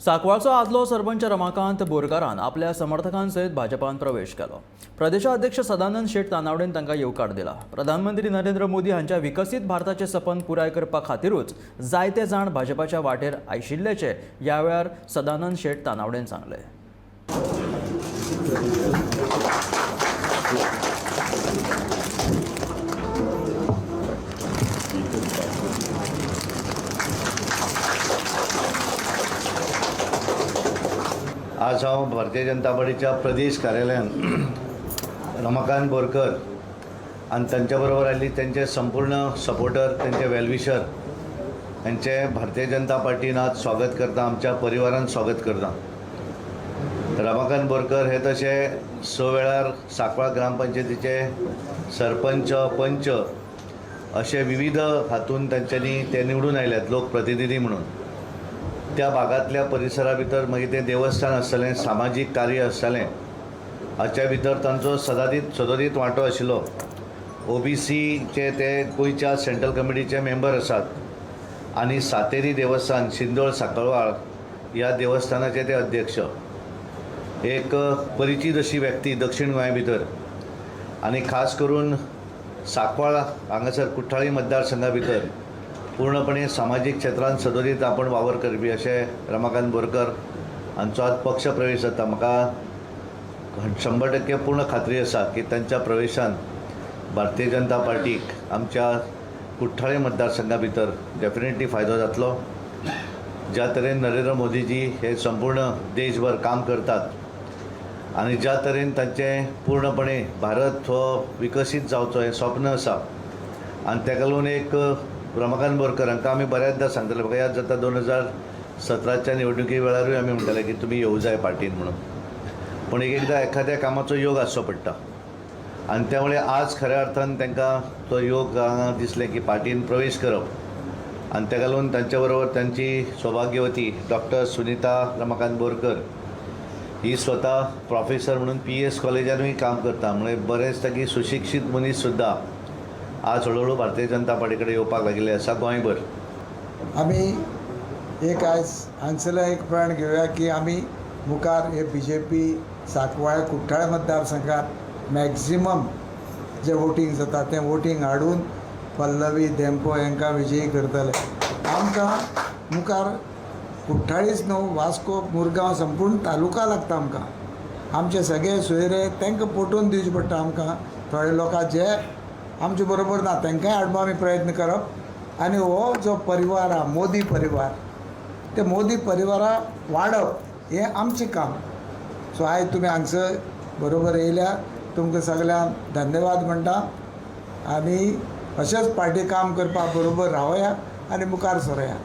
सांकवाळचो आदलो सरपंच रमाकांत बोरकारान आपल्या समर्थकांसयत भाजपान प्रवेश केलो। प्रदेशाध्यक्ष सदानंद शेट तानावडेन तांकां येवकार दिला। प्रधानमंत्री नरेंद्र मोदी हांच्या विकसीत भारताचे सपन पुराय करपा खातीरूच जायते जाण भाजपाच्या वाटेर आयशिल्ल्याचे ह्या वेळार सदानंद शेट तानावडेन सांगले। आज हांव भारतीय जनता पार्टीच्या प्रदेश कार्यालयात रमाकांत बोरकर आणि त्यांच्या बरोबर आली त्यांचे संपूर्ण सपोर्टर, त्यांचे वेलविशर यांचे भारतीय जनता पार्टीन आज स्वागत करता, आमच्या परिवारान स्वागत करता। रमाकांत बोरकर हे तशे 6 वेळार सांकवाळ ग्रामपंचायतीचे सरपंच, पंच असे विविध हातून त्यांच्यानी ते निवडून आयल्यात लोकप्रतिनिधी म्हणून। त्या भागातल्या परिसरा भितर मागीर तें देवस्थान आसतलें, सामाजीक कार्य आसतलें, हाच्या भितर तांचो सदोदीत वांटो आशिल्लो। OBCचे ते गोंयच्या सेंट्रल कमिटीचे मेंबर आसात आनी सातेरी देवस्थान शिंदोळ सांकवाळ ह्या देवस्थानाचे ते अध्यक्ष। एक परिचीत अशी व्यक्ती दक्षिण गोंया भितर आनी खास करून सांकवाळ हांगासर कुठ्ठाळी मतदारसंघा भितर पूर्णपणे सामाजिक क्षेत्रांत सदोदीत आपण वावर करपी अशें रमाकांत बोरकर हांचो आज पक्ष प्रवेश जाता। म्हाका 100% पूर्ण खात्री आसा की तांच्या प्रवेशान भारतीय जनता पार्टीक आमच्या कुठ्ठाळी मतदारसंघा भितर डेफिनेटली फायदो जातलो। ज्या तरेन नरेंद्र मोदीजी हे संपूर्ण देशभर काम करतात आनी ज्या तरेन तांचें पूर्णपणे भारत हो विकसीत जावचो हें स्वप्न आसा आनी ताका लागून एक रमाकांत बोरकर हांकां आमी बऱ्याचदा सांगताले, म्हाका याद जाता 2017च्या निवडणुकी वेळारूय आमी म्हणटाले की तुमी येवं जाय पार्टीन म्हणून, पूण एकदां एखाद्या कामाचो योग आसचो पडटा आनी त्यामुळे आज खऱ्या अर्थान तांकां तो योग दिसलें की पार्टीन प्रवेश करप आनी ताका लागून तांचे बरोबर तांची सौभाग्यवती डॉक्टर सुनीता रमाकांत बोरकर ही स्वता प्रोफेसर म्हणून PS कॉलेजानूय काम करता, म्हणजे बरेच ताकी सुशिक्षीत मनीस सुद्दां आज हळूहळू भारतीय जनता पार्टी कडेन येवपाक लागिल्ले आसा गोंयभर। आमी एक आयज हांगसरलो एक प्रण घेवया की आमी मुखार हे BJP सांकवाळ कुठ्ठाळे मतदारसंघात मॅक्झिमम जे वोटींग जाता तें वोटींग हाडून पल्लवी धेंपो हांकां विजयी करतले। आमकां मुखार कुठ्ठाळीच न्हू, वास्को, मुरगांव संपूर्ण तालुका लागता आमकां। आमचे सगळे सोयरे तांकां पटोवन दिवचे पडटा आमकां। थोडे लोकां जे आमचे बरोबर ना तांकांय हाडपा आमी प्रयत्न करप आनी हो जो परिवार हा मोदी परिवार, ते मोदी परिवारा वाडप हें आमचें काम। सो आयज तुमी हांगसर बरोबर येयल्या, तुमकां सगळ्यांक धन्यवाद म्हणटा आनी अशेंच पार्टी काम करपा बरोबर रावया आनी मुखार सरोया।